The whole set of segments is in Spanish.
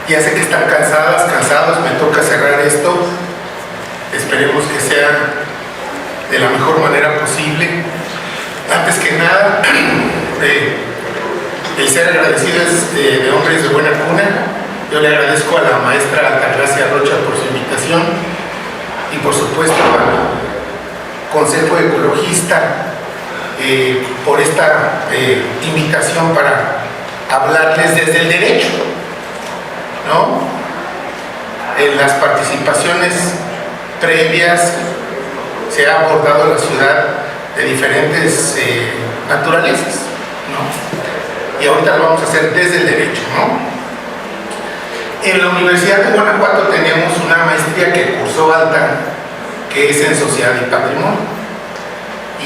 Ya sé que están cansadas, cansados, me toca cerrar esto. Esperemos que sea de la mejor manera posible. Antes que nada, el ser agradecido es de hombres de buena cuna. Yo le agradezco a la maestra Altagracia Rocha por su invitación y por supuesto al Consejo Ecologista por esta invitación para hablarles desde el derecho, ¿no? En las participaciones previas se ha abordado la ciudad de diferentes naturalezas, ¿no? Y ahorita lo vamos a hacer desde el derecho, ¿no? En la Universidad de Guanajuato tenemos una maestría que cursó Alta, que es en Sociedad y Patrimonio.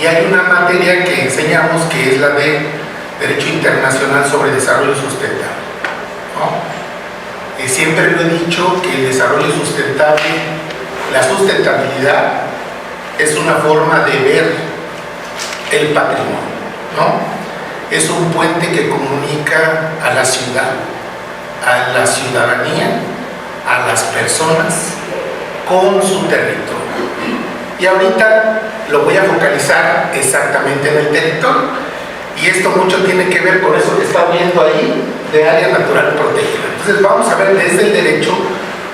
Y hay una materia que enseñamos que es la de Derecho Internacional sobre Desarrollo Sustentable, ¿no? Siempre lo he dicho que el desarrollo sustentable, la sustentabilidad, es una forma de ver el patrimonio, ¿no? Es un puente que comunica a la ciudad, a la ciudadanía, a las personas con su territorio. Y ahorita lo voy a focalizar exactamente en el territorio. Y esto mucho tiene que ver con eso que está viendo ahí de área natural protegida. Entonces vamos a ver desde el derecho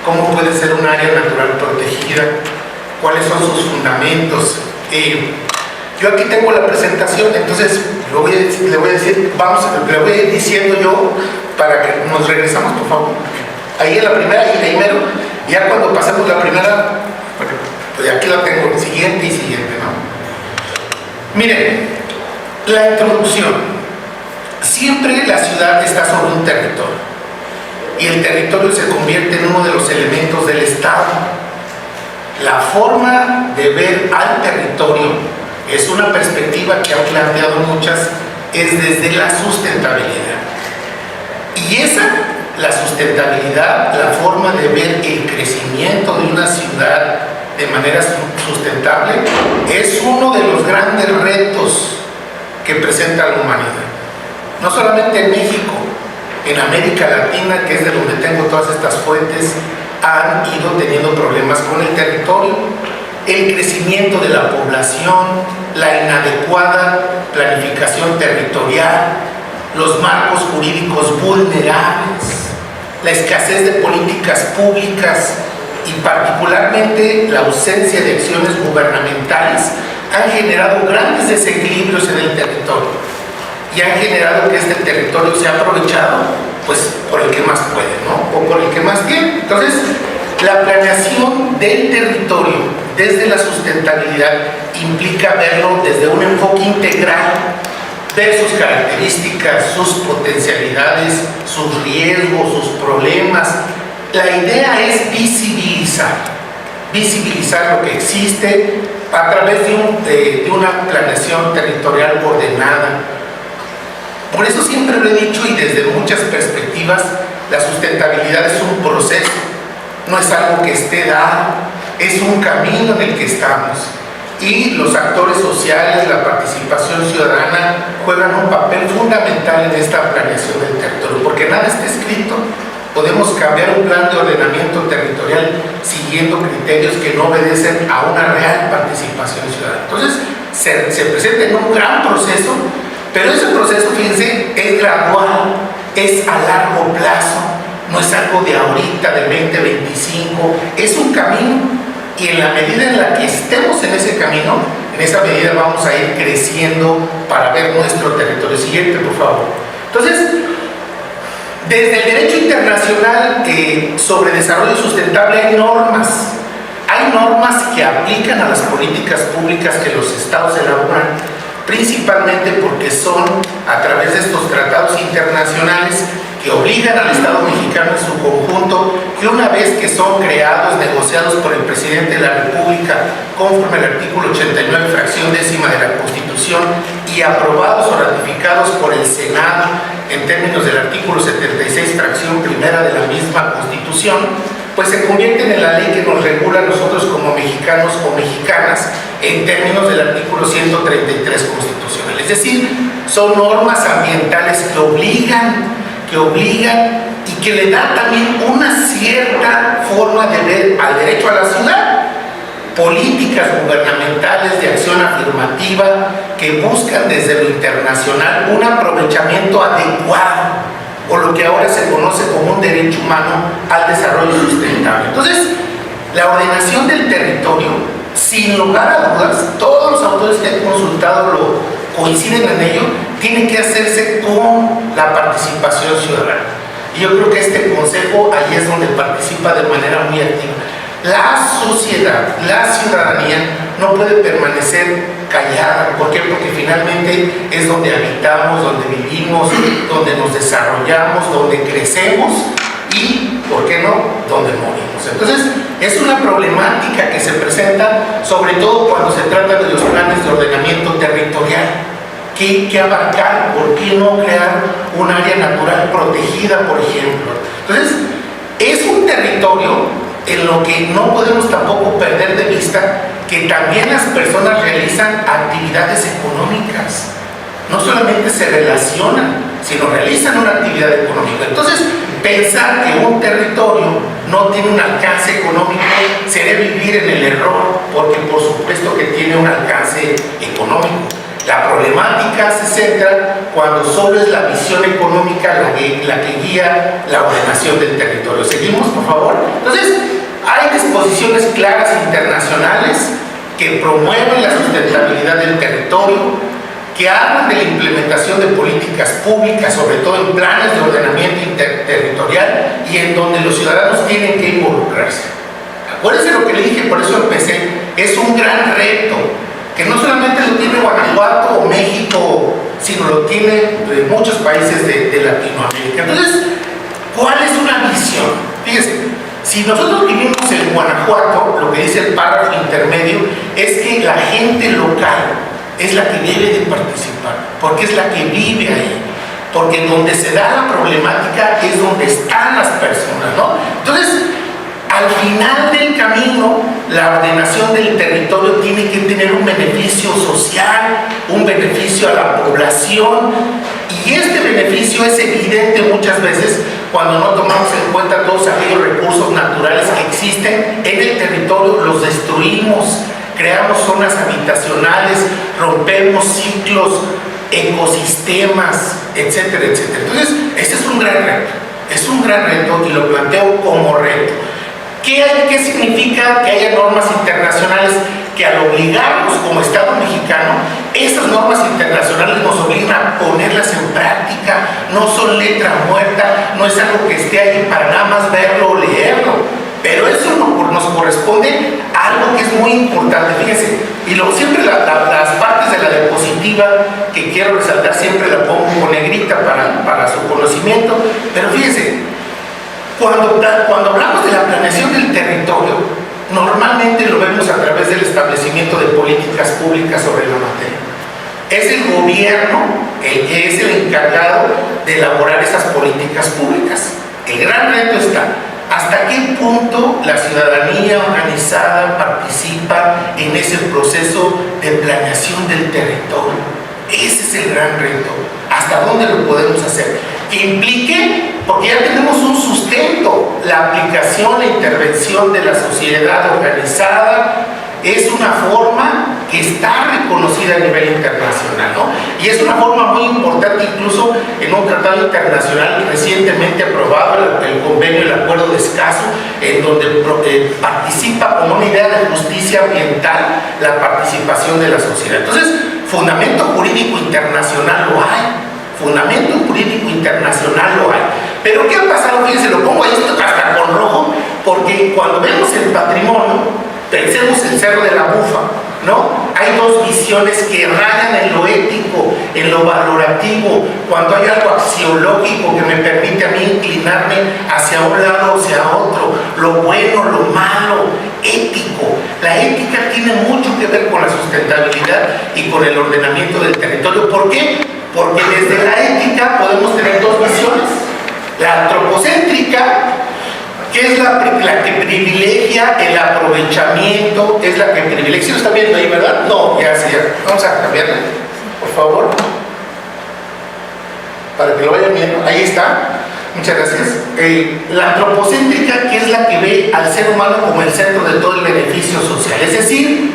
cómo puede ser un área natural protegida, cuáles son sus fundamentos. Yo aquí tengo la presentación, entonces le voy a decir, le voy a ir diciendo yo para que nos regresamos, por favor. Ahí en la primera y primero, ya cuando pasemos la primera, pues aquí la tengo, siguiente y siguiente, ¿no? Miren, la introducción. Siempre la ciudad está sobre un territorio y el territorio se convierte en uno de los elementos del Estado. La forma de ver al territorio es una perspectiva que han planteado muchas, es desde la sustentabilidad. Y la sustentabilidad, la forma de ver el crecimiento de una ciudad de manera sustentable, es uno de los grandes retos que presenta la humanidad. No solamente en México, en América Latina, que es de donde tengo todas estas fuentes, han ido teniendo problemas con el territorio, el crecimiento de la población, la inadecuada planificación territorial, los marcos jurídicos vulnerables, la escasez de políticas públicas y particularmente la ausencia de acciones gubernamentales han generado grandes desequilibrios en el territorio y han generado que este territorio sea aprovechado pues por el que más puede, ¿no? O por el que más tiene. Entonces, la planeación del territorio desde la sustentabilidad implica verlo desde un enfoque integral, ver sus características, sus potencialidades, sus riesgos, sus problemas. La idea es visibilizar lo que existe a través de una planeación territorial ordenada. Por eso siempre lo he dicho y desde muchas perspectivas, la sustentabilidad es un proceso, no es algo que esté dado, es un camino en el que estamos. Y los actores sociales, la participación ciudadana, juegan un papel fundamental en esta planeación del territorio, porque nada está escrito. Podemos cambiar un plan de ordenamiento territorial siguiendo criterios que no obedecen a una real participación ciudadana. Entonces, se presenta en un gran proceso, pero ese proceso, fíjense, es gradual, es a largo plazo, no es algo de ahorita, de 2025, es un camino, y en la medida en la que estemos en ese camino, en esa medida vamos a ir creciendo para ver nuestro territorio. Siguiente, por favor. Entonces, desde el derecho internacional sobre desarrollo sustentable hay normas que aplican a las políticas públicas que los estados elaboran, principalmente porque son a través de estos tratados internacionales que obligan al Estado mexicano en su conjunto, que una vez que son creados, negociados por el presidente de la República conforme al artículo 89, fracción décima de la Constitución, y aprobados o ratificados por el Senado en términos del artículo 76, fracción primera de la misma Constitución, pues se convierten en la ley que nos regula a nosotros como mexicanos o mexicanas en términos del artículo 133 constitucional. Es decir, son normas ambientales que obligan y que le da también una cierta forma de ver al derecho a la ciudad. Políticas gubernamentales de acción afirmativa que buscan desde lo internacional un aprovechamiento adecuado, o lo que ahora se conoce como un derecho humano al desarrollo sustentable. Entonces, la ordenación del territorio, sin lugar a dudas, todos los autores que han consultado coinciden en ello, tiene que hacerse con la participación ciudadana. Y yo creo que este consejo ahí es donde participa de manera muy activa. La sociedad, la ciudadanía no puede permanecer callada. ¿Por qué? Porque finalmente es donde habitamos, donde vivimos, donde nos desarrollamos, donde crecemos y, ¿por qué no?, donde morimos. Entonces, es una problemática que se presenta sobre todo cuando se trata de los planes de ordenamiento territorial. ¿Qué abarcar? ¿Por qué no crear un área natural protegida, por ejemplo? Entonces, es un territorio en lo que no podemos tampoco perder de vista que también las personas realizan actividades económicas. No solamente se relacionan, sino realizan una actividad económica. Entonces, pensar que un territorio no tiene un alcance económico sería vivir en el error, porque por supuesto que tiene un alcance económico. La problemática se centra cuando solo es la visión económica la que guía la ordenación del territorio. Seguimos, por favor. Entonces, hay disposiciones claras internacionales que promueven la sustentabilidad del territorio, que hablan de la implementación de políticas públicas, sobre todo en planes de ordenamiento territorial, y en donde los ciudadanos tienen que involucrarse. Acuérdense lo que le dije, por eso empecé, es un gran reto, que no solamente lo tiene Guanajuato o México, sino lo tiene muchos países de Latinoamérica. Entonces, ¿cuál es una visión? Fíjense, si nosotros vivimos en Guanajuato, lo que dice el párrafo intermedio es que la gente local es la que debe de participar, porque es la que vive ahí, porque donde se da la problemática es donde están las personas, ¿no? Entonces, al final del camino, la ordenación del territorio tiene que tener un beneficio social, un beneficio a la población, y este beneficio es evidente muchas veces cuando no tomamos en cuenta todos aquellos recursos naturales que existen en el territorio, los destruimos, creamos zonas habitacionales, rompemos ciclos, ecosistemas, etcétera, etcétera. Entonces, este es un gran reto y lo planteo como reto. ¿Qué significa que haya normas internacionales que al obligarnos como Estado mexicano, esas normas internacionales nos obligan a ponerlas en práctica? No son letra muerta, no es algo que esté ahí para nada más verlo o leerlo, pero eso nos corresponde a algo que es muy importante. Fíjense, y siempre las partes de la diapositiva que quiero resaltar siempre la pongo con negrita para su conocimiento, pero fíjense, cuando hablamos de la planeación del territorio, normalmente lo vemos a través del establecimiento de políticas públicas sobre la materia. Es el gobierno el que es el encargado de elaborar esas políticas públicas. El gran reto está, ¿hasta qué punto la ciudadanía organizada participa en ese proceso de planeación del territorio? Ese es el gran reto. ¿Hasta dónde lo podemos hacer? Que implique, porque ya tenemos un sustento, la aplicación, la intervención de la sociedad organizada es una forma que está reconocida a nivel internacional, ¿no? Y es una forma muy importante, incluso en un tratado internacional recientemente aprobado, el convenio, el acuerdo de Escazú, en donde participa como una idea de justicia ambiental la participación de la sociedad. Entonces, fundamento jurídico internacional lo hay. Fundamento jurídico internacional lo hay. Pero ¿qué ha pasado? Fíjense, lo pongo ahí hasta con rojo, porque cuando vemos el patrimonio, pensemos en Cerro de la Bufa, ¿no? Hay dos visiones que rayan en lo ético, en lo valorativo, cuando hay algo axiológico que me permite a mí inclinarme hacia un lado o hacia otro, lo bueno, lo malo, ético. La ética tiene mucho que ver con la sustentabilidad y con el ordenamiento del territorio. ¿Por qué? Porque desde la ética podemos tener dos visiones. La antropocéntrica, que es la que privilegia el aprovechamiento, es la que privilegia. ¿Sí lo están viendo ahí, verdad? No, ya. Vamos a cambiarla, por favor, para que lo vayan viendo. Ahí está. Muchas gracias. La antropocéntrica, que es la que ve al ser humano como el centro de todo el beneficio social. Es decir,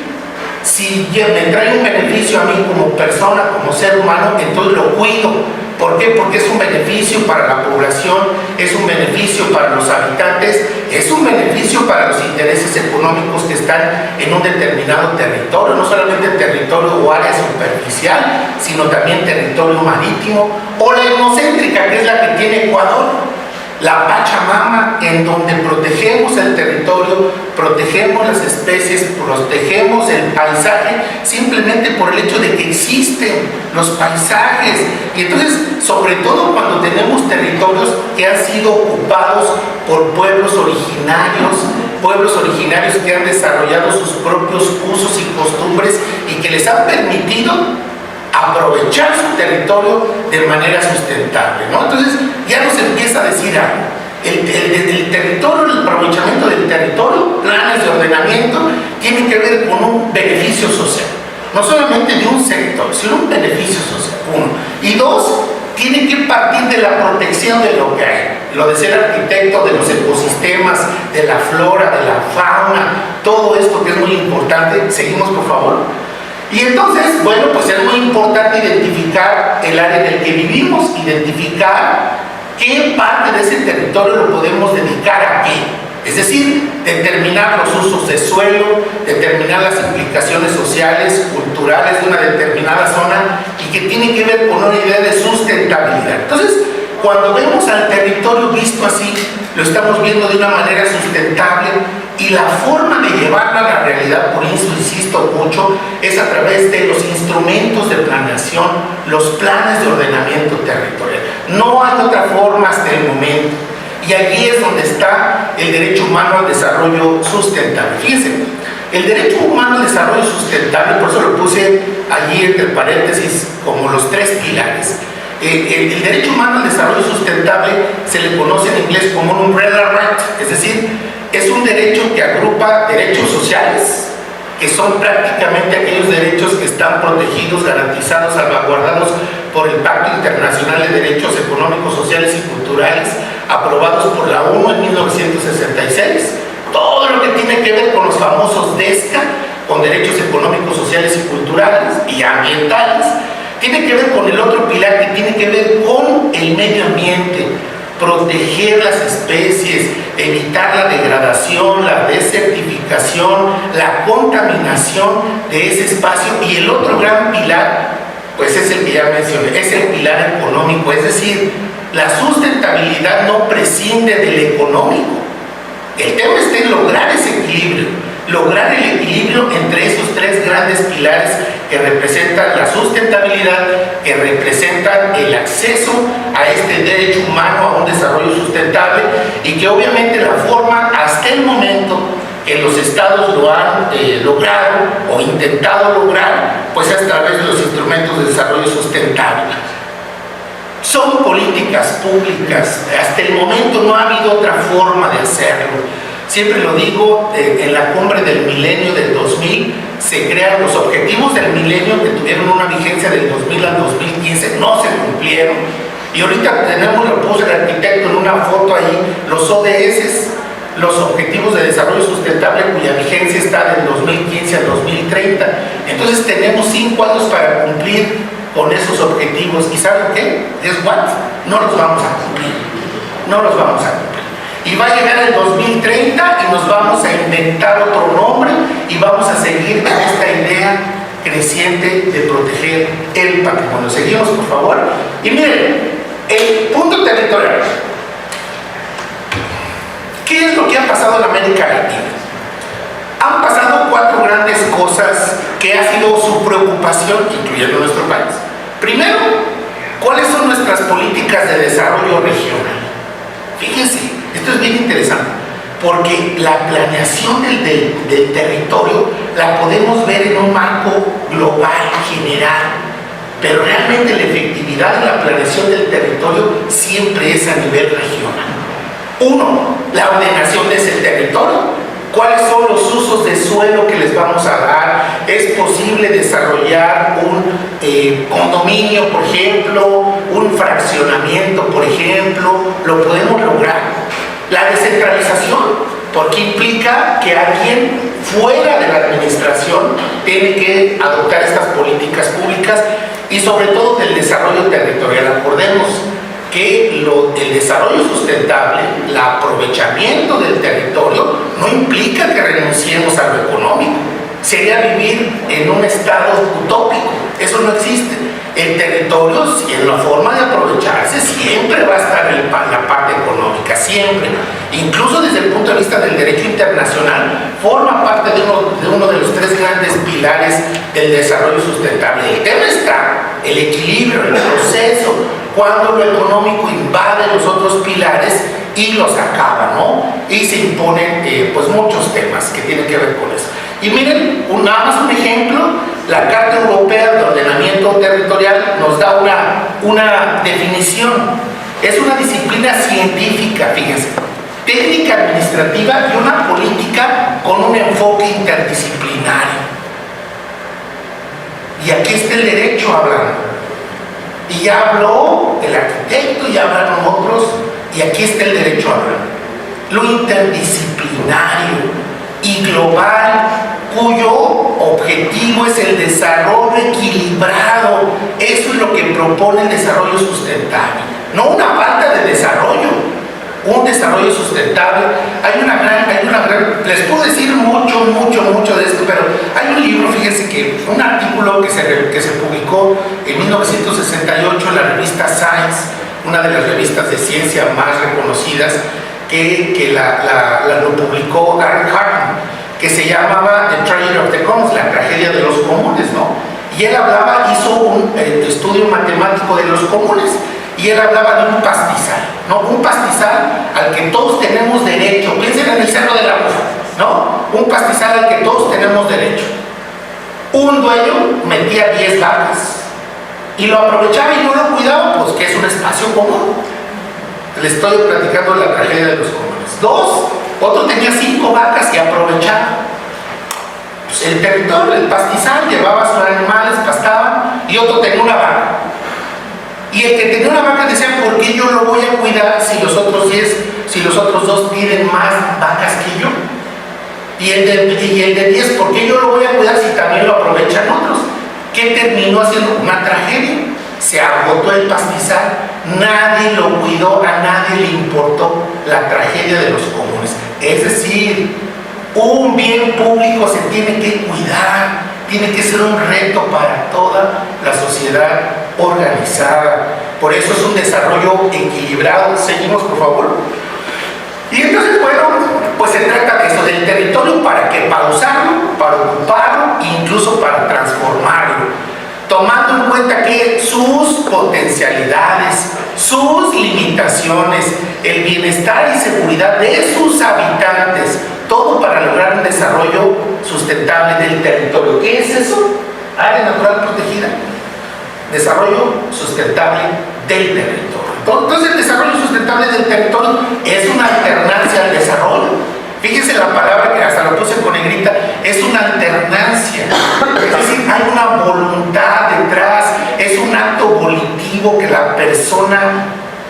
si me trae un beneficio a mí como persona, como ser humano, entonces lo cuido. ¿Por qué? Porque es un beneficio para la población, es un beneficio para los habitantes, es un beneficio para los intereses económicos que están en un determinado territorio, no solamente territorio o área superficial, sino también territorio marítimo. O la etnocéntrica, que es la que tiene Ecuador, la Pachamama, en donde protegemos el territorio, protegemos las especies, protegemos el paisaje, simplemente por el hecho de que existen los paisajes. Y entonces, sobre todo cuando tenemos territorios que han sido ocupados por pueblos originarios que han desarrollado sus propios usos y costumbres y que les han permitido aprovechar su territorio de manera sustentable, ¿no? Entonces ya nos empieza a decir algo. El territorio, el aprovechamiento del territorio, planes de ordenamiento, tienen que ver con un beneficio social, no solamente de un sector, sino un beneficio social, uno. Y dos, tiene que partir de la protección de lo que hay, lo de ser arquitecto de los ecosistemas, de la flora, de la fauna, todo esto que es muy importante. Seguimos, por favor. Y entonces, bueno, pues es muy importante identificar el área en el que vivimos, identificar qué parte de ese territorio lo podemos dedicar a qué. Es decir, determinar los usos de suelo, determinar las implicaciones sociales, culturales de una determinada zona y que tiene que ver con una idea de sustentabilidad. Entonces, cuando vemos al territorio visto así, lo estamos viendo de una manera sustentable y la forma de llevarlo a la realidad, por eso insisto mucho, es a través de los instrumentos de planeación, los planes de ordenamiento territorial. No hay otra forma hasta el momento. Y aquí es donde está el derecho humano al desarrollo sustentable. Fíjense, el derecho humano al desarrollo sustentable, por eso lo puse allí entre paréntesis como los tres pilares. El derecho humano al desarrollo sustentable se le conoce en inglés como un umbrella right, es decir, es un derecho que agrupa derechos sociales, que son prácticamente aquellos derechos que están protegidos, garantizados, salvaguardados por el Pacto Internacional de Derechos Económicos, Sociales y Culturales, aprobados por la ONU en 1966, todo lo que tiene que ver con los famosos DESCA, con derechos económicos, sociales y culturales y ambientales, tiene que ver con el otro pilar que tiene que ver con el medio ambiente, proteger las especies, evitar la degradación, la desertificación, la contaminación de ese espacio. Y el otro gran pilar, pues es el que ya mencioné, es el pilar económico, es decir, la sustentabilidad no prescinde del económico. El tema está en lograr ese equilibrio, lograr el equilibrio entre esos tres grandes pilares que representan la sustentabilidad, que representan el acceso a este derecho humano a un desarrollo sustentable y que obviamente la forma hasta el momento que los estados lo han logrado o intentado lograr, pues es a través de los instrumentos de desarrollo sustentable. Son políticas públicas, hasta el momento no ha habido otra forma de hacerlo. Siempre lo digo, en la cumbre del milenio del 2000 se crearon los objetivos del milenio que tuvieron una vigencia del 2000 al 2015, no se cumplieron. Y ahorita tenemos, lo puso el arquitecto en una foto ahí, los ODS, los Objetivos de Desarrollo Sustentable, cuya vigencia está del 2015 al 2030. Entonces tenemos 5 años para cumplir con esos objetivos. ¿Y saben qué? Guess what? No los vamos a cumplir. No los vamos a cumplir. Y va a llegar el 2030 y nos vamos a inventar otro nombre y vamos a seguir con esta idea creciente de proteger el patrimonio. Seguimos, por favor. Y miren, el punto territorial. ¿Qué es lo que ha pasado en América Latina? Han pasado 4 grandes cosas que ha sido su preocupación, incluyendo nuestro país. Primero, ¿cuáles son nuestras políticas de desarrollo regional? Fíjense, esto es bien interesante, porque la planeación del territorio la podemos ver en un marco global, general, pero realmente la efectividad de la planeación del territorio siempre es a nivel regional. Uno, la ordenación de ese territorio. ¿Cuáles son los usos de suelo que les vamos a dar? ¿Es posible desarrollar un condominio, por ejemplo, un fraccionamiento, por ejemplo, lo podemos lograr. La descentralización, porque implica que alguien fuera de la administración tiene que adoptar estas políticas públicas y sobre todo del desarrollo territorial. Acordemos que el desarrollo sustentable, el aprovechamiento del territorio, no implica que renunciemos a lo económico. Sería vivir en un estado utópico. Eso no existe. El territorio, en la forma de aprovecharse, siempre va a estar en la parte económica, siempre. Incluso desde el punto de vista del derecho internacional, forma parte de uno de los tres grandes pilares del desarrollo sustentable. El tema está el equilibrio, el proceso, cuando lo económico invade los otros pilares y los acaba, ¿no? Y se imponen pues muchos temas que tienen que ver con eso. Y miren, nada más un ejemplo, la Carta Europea de Ordenamiento Territorial nos da una definición. Es una disciplina científica, fíjense, técnica administrativa y una política con un enfoque interdisciplinario. Y aquí está el derecho hablando. Y ya habló el arquitecto, ya hablaron otros, y aquí está el derecho hablando. Lo interdisciplinario y global, cuyo objetivo es el desarrollo equilibrado. Eso es lo que propone el desarrollo sustentable, no una falta de desarrollo, un desarrollo sustentable. Hay una gran, les puedo decir mucho de esto, pero hay un libro, fíjense que un artículo que se publicó en 1968 en la revista Science, una de las revistas de ciencia más reconocidas, que lo publicó Aaron Hartman, que se llamaba The Tragedy of the Commons, la tragedia de los comunes, ¿no? Y él hizo un estudio matemático de los comunes, y él hablaba de un pastizal, ¿no? Un pastizal al que todos tenemos derecho. Piensen en el Cerro de la Mufa, ¿no? Un pastizal al que todos tenemos derecho. Un dueño metía 10 vacas y lo aprovechaba y no lo cuidaba, pues que es un espacio común. Les estoy platicando la tragedia de los comunes. 2, otro tenía 5 vacas y aprovechaba. Pues el territorio, el pastizal, llevaba a sus animales, pastaban, y otro tenía una vaca. Y el que tenía una vaca decía, ¿por qué yo lo voy a cuidar si los otros 2 tienen más vacas que yo? Y el de 10, ¿por qué yo lo voy a cuidar si también lo aprovechan otros? ¿Qué terminó haciendo? Una tragedia. Se agotó el pastizal, nadie lo cuidó, a nadie le importó la tragedia de los comunes. Es decir, un bien público se tiene que cuidar, tiene que ser un reto para toda la sociedad organizada. Por eso es un desarrollo equilibrado. Seguimos, por favor. Y entonces, bueno, pues se trata de eso, del territorio. ¿Para qué? Para usarlo, para ocuparlo, incluso para transformarlo, tomando en cuenta que sus potencialidades, sus limitaciones, el bienestar y seguridad de sus habitantes, todo para lograr un desarrollo sustentable del territorio. ¿Qué es eso? Área natural protegida. Desarrollo sustentable del territorio. Entonces, el desarrollo sustentable del territorio es una alternancia al desarrollo. Fíjense la palabra que hasta lo puse con negrita, es una alternancia. Es decir, hay una voluntad detrás, es un acto volitivo que la persona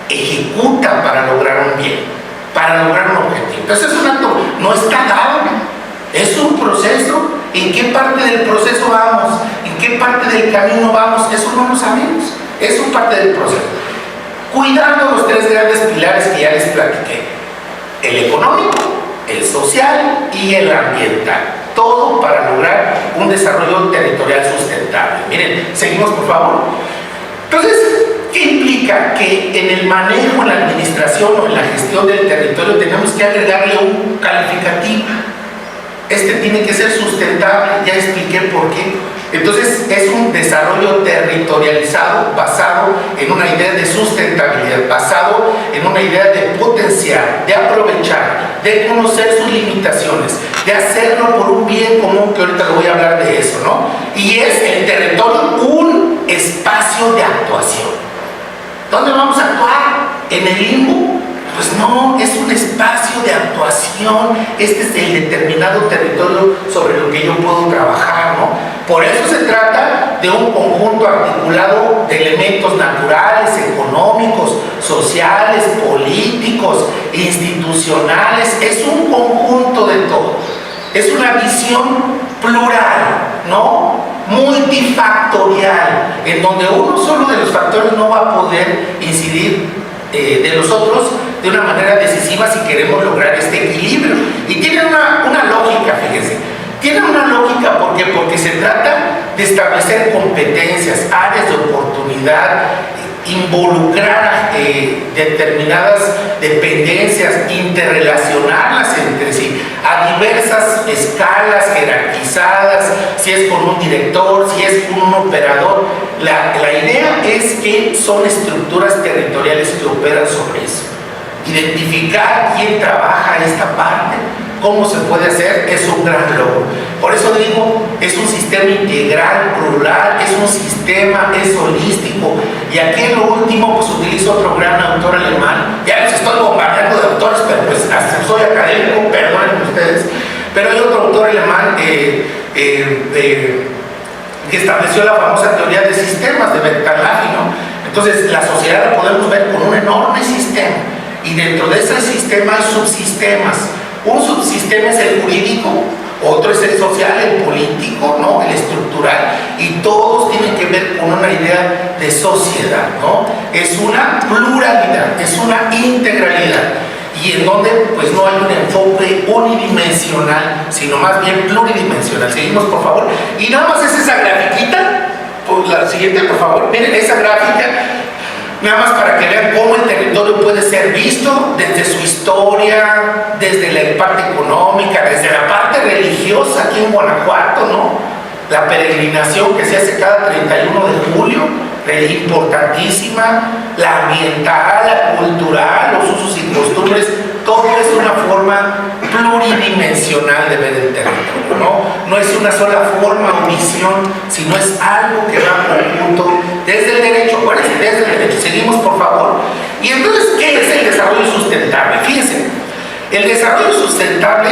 ejecuta para lograr un bien, para lograr un objetivo. Entonces es un acto, no está dado, es un proceso. ¿En qué parte del proceso vamos? ¿En qué parte del camino vamos? Eso no lo sabemos, es un parte del proceso. Cuidando los 3 grandes pilares que ya les platiqué: el económico, el social y el ambiental, todo para lograr un desarrollo territorial sustentable. Miren, seguimos, por favor. Entonces, ¿qué implica? Que en el manejo, en la administración o en la gestión del territorio tenemos que agregarle un calificativo. Este tiene que ser sustentable, ya expliqué por qué. Entonces, es un desarrollo territorializado basado en una idea de sustentabilidad, basado en una idea de potenciar, de aprovechar, de conocer sus limitaciones, de hacerlo por un bien común, que ahorita le voy a hablar de eso, ¿no? Y es el territorio un espacio de actuación. ¿Dónde vamos a actuar? ¿En el limbo? Pues no, es un espacio de actuación. Este es el determinado territorio sobre lo que yo puedo trabajar, ¿no? Por eso se trata de un conjunto articulado de elementos naturales, económicos, sociales, políticos, institucionales. Es un conjunto de todo. Es una visión plural, ¿no? Multifactorial, en donde uno solo de los factores no va a poder incidir de los otros de una manera decisiva si queremos lograr este equilibrio. Y tiene una lógica, fíjense. Tiene una lógica porque se trata de establecer competencias, áreas de oportunidad, involucrar determinadas dependencias, interrelacionarlas entre sí a diversas escalas jerarquizadas, si es con un director, si es con un operador. La idea es que son estructuras territoriales que operan sobre eso. Identificar quién trabaja esta parte, cómo se puede hacer, es un gran logro. Por eso digo, es un sistema integral, plural, es un sistema, es holístico. Y aquí en lo último, pues utilizo otro gran autor alemán. Ya les estoy bombardeando de autores, pero pues hasta soy académico, perdonen ustedes. Pero hay otro autor alemán que estableció la famosa teoría de sistemas de Bertalanffy, ¿no? Entonces, la sociedad la podemos ver con un enorme sistema. Y dentro de ese sistema hay subsistemas. Un subsistema es el jurídico, otro es el social, el político, ¿no? El estructural, y todos tienen que ver con una idea de sociedad, ¿no? Es una pluralidad, es una integralidad, y en donde pues no hay un enfoque unidimensional, sino más bien pluridimensional. Seguimos, por favor. Y nada más es esa grafiquita, pues la siguiente, por favor. Miren esa gráfica. Nada más para que vean cómo el territorio puede ser visto desde su historia, desde la parte económica, desde la parte religiosa aquí en Guanajuato, ¿no? La peregrinación que se hace cada 31 de julio, importantísima, la ambiental, la cultural, los usos y costumbres, todo es una forma pluridimensional de ver el territorio, ¿no? No es una sola forma o visión, sino es algo que va en conjunto desde el derecho, desde el derecho. Seguimos, por favor. Y entonces, ¿qué es el desarrollo sustentable? Fíjense, el desarrollo sustentable,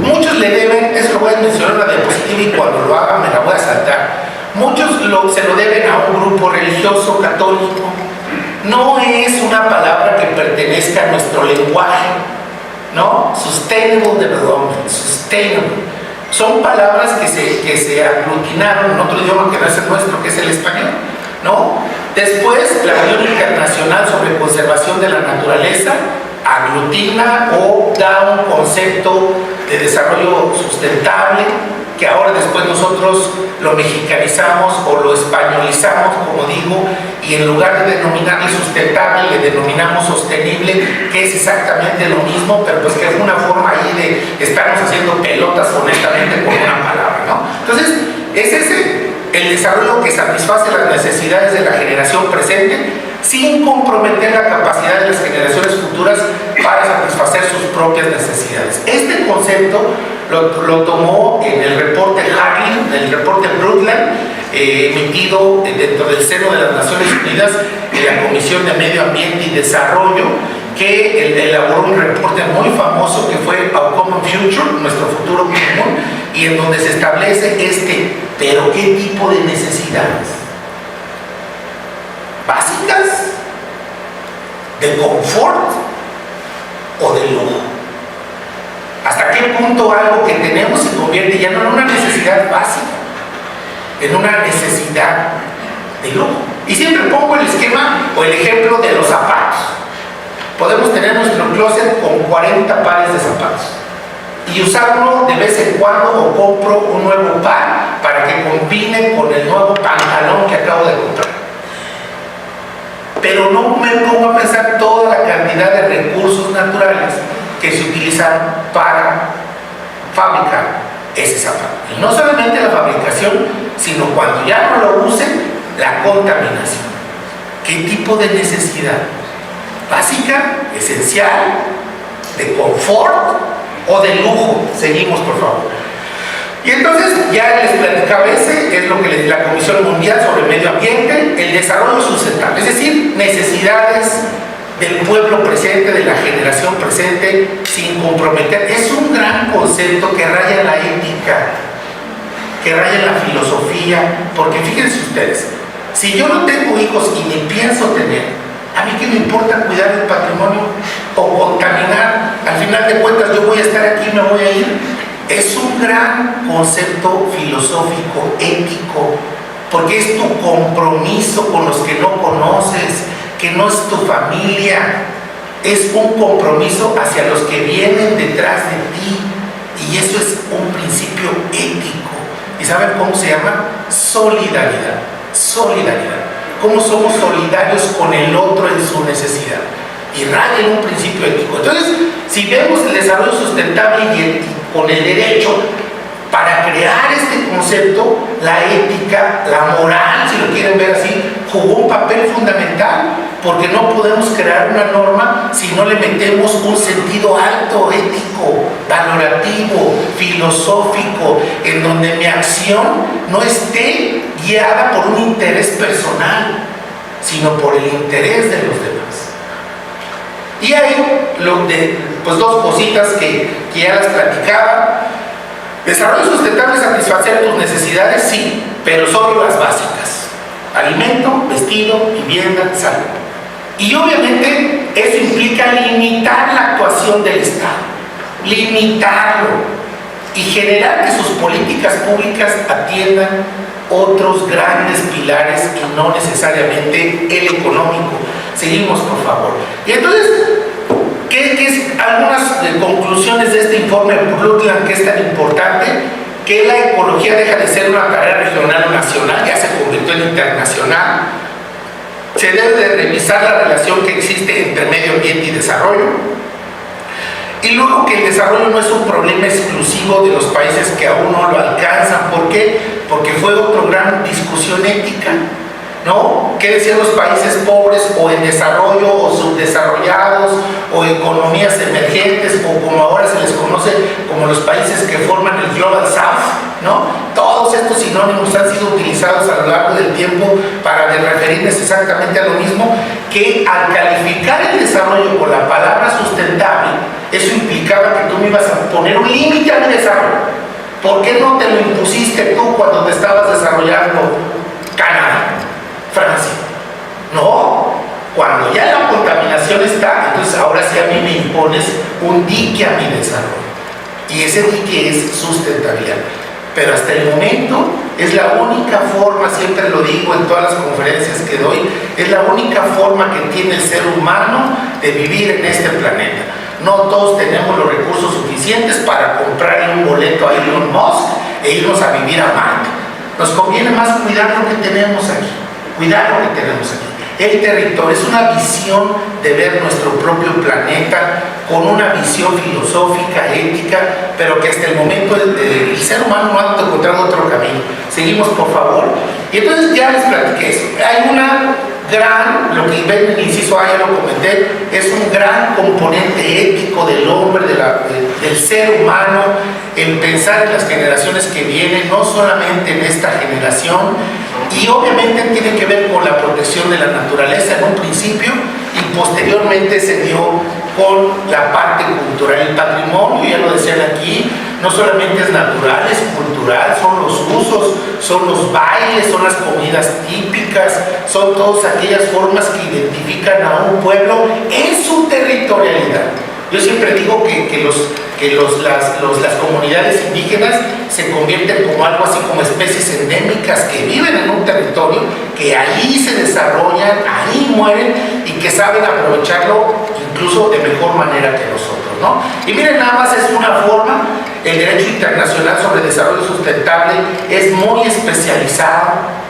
muchos le deben, eso lo voy a mencionar en la diapositiva y cuando lo haga me la voy a saltar. Muchos se lo deben a un grupo religioso católico. No es una palabra que pertenezca a nuestro lenguaje, ¿no? Sustainable development, sustainable. Son palabras que se aglutinaron en otro idioma que no es el nuestro, que es el español, ¿no? Después, la Unión Internacional sobre Conservación de la Naturaleza aglutina o da un concepto de desarrollo sustentable, que ahora después nosotros lo mexicanizamos o lo españolizamos, como digo, y en lugar de denominarle sustentable, le denominamos sostenible, que es exactamente lo mismo, pero pues que es una forma ahí de estarnos haciendo pelotas honestamente con una palabra, ¿no? Entonces, es ese el desarrollo que satisface las necesidades de la generación presente sin comprometer la capacidad de las generaciones futuras para satisfacer sus propias necesidades. Este concepto lo tomó en el reporte Harley, en el reporte Brundtland, emitido dentro del seno de las Naciones Unidas en la Comisión de Medio Ambiente y Desarrollo, que elaboró un reporte muy famoso que fue Our Common Future, nuestro futuro común, y en donde se establece pero ¿qué tipo de necesidades? ¿Básicas? ¿De confort? ¿O de lujo? ¿Hasta qué punto algo que tenemos se convierte ya no en una necesidad básica, en una necesidad de lujo? Y siempre pongo el esquema o el ejemplo de los zapatos. Podemos tener nuestro closet con 40 pares de zapatos y usarlo de vez en cuando, o compro un nuevo par para que combine con el nuevo pantalón que acabo de comprar. Pero no me pongo a pensar toda la cantidad de recursos naturales que se utilizan para fabricar ese zapato. Y no solamente la fabricación, sino cuando ya no lo usen, la contaminación. ¿Qué tipo de necesidad? ¿Básica? ¿Esencial? ¿De confort? ¿O de lujo? Seguimos, por favor. Y entonces, ya les platicaba es lo que les la Comisión Mundial sobre el Medio Ambiente, el desarrollo sustentable, es decir, necesidades del pueblo presente, de la generación presente, sin comprometer. Es un gran concepto que raya la ética. que raya en la filosofía, porque fíjense ustedes, si yo no tengo hijos y ni pienso tener, ¿a mí qué me importa cuidar el patrimonio o contaminar? Al final de cuentas yo voy a estar aquí y me voy a ir. Es un gran concepto filosófico, ético, porque es tu compromiso con los que no conoces, que no es tu familia, es un compromiso hacia los que vienen detrás de ti, y eso es un principio ético. ¿Y saben cómo se llama? Solidaridad. Solidaridad. ¿Cómo somos solidarios con el otro en su necesidad? Y raya en un principio ético. Entonces, si vemos el desarrollo sustentable y con el derecho, para crear este concepto, la ética, la moral, si lo quieren ver así, jugó un papel fundamental, porque no podemos crear una norma si no le metemos un sentido alto, ético, valorativo, filosófico, en donde mi acción no esté guiada por un interés personal, sino por el interés de los demás. Y hay pues dos cositas que ya las platicaba. Desarrollo sustentable, satisfacer tus necesidades, sí, pero solo las básicas: alimento, vestido, vivienda, salud. Y obviamente eso implica limitar la actuación del Estado, limitarlo y generar que sus políticas públicas atiendan otros grandes pilares y no necesariamente el económico. Seguimos, por favor. Y entonces, ¿qué es algunas conclusiones de este informe Brundtland, que es tan importante? Que la ecología deja de ser una tarea regional o nacional, ya se convirtió en internacional. Se debe de revisar la relación que existe entre medio ambiente y desarrollo. Y luego que el desarrollo no es un problema exclusivo de los países que aún no lo alcanzan. ¿Por qué? Porque fue otra gran discusión ética, ¿no? ¿Qué decían los países pobres o en desarrollo o subdesarrollados o economías emergentes, o como ahora se les conoce como los países que forman el Global South, ¿no? Todos estos sinónimos han sido utilizados a lo largo del tiempo para referirnos exactamente a lo mismo, que al calificar el desarrollo con la palabra sustentable, eso implicaba que tú me ibas a poner un límite a mi desarrollo. ¿Por qué no te lo impusiste tú cuando te estabas desarrollando Canadá, Francia? No, cuando ya la contaminación está, entonces ahora sí a mí me impones un dique a mi desarrollo. Y ese dique es sustentabilidad. Pero hasta el momento es la única forma, siempre lo digo en todas las conferencias que doy, es la única forma que tiene el ser humano de vivir en este planeta. No todos tenemos los recursos suficientes para comprarle un boleto a Elon Musk e irnos a vivir a Marte. Nos conviene más cuidar lo que tenemos aquí, cuidar lo que tenemos aquí. El territorio es una visión de ver nuestro propio planeta con una visión filosófica, ética, pero que hasta el momento el ser humano no ha encontrado otro camino. Seguimos, por favor. Y entonces ya les platiqué eso. Hay una gran, lo que ven en el inciso A, ya lo comenté, es un gran componente ético del hombre, del ser humano, en pensar en las generaciones que vienen, no solamente en esta generación, y obviamente tiene que ver con la protección de la naturaleza en un principio, y posteriormente se dio con la parte cultural. El patrimonio, ya lo decían aquí, no solamente es natural, es cultural, son los usos, son los bailes, son las comidas típicas, son todas aquellas formas que identifican a un pueblo en su territorialidad. Yo siempre digo que las comunidades indígenas se convierten como algo así como especies endémicas que viven en un territorio, que ahí se desarrollan, ahí mueren y que saben aprovecharlo incluso de mejor manera que nosotros, ¿no? Y miren, nada más es una forma. El derecho internacional sobre desarrollo sustentable es muy especializado.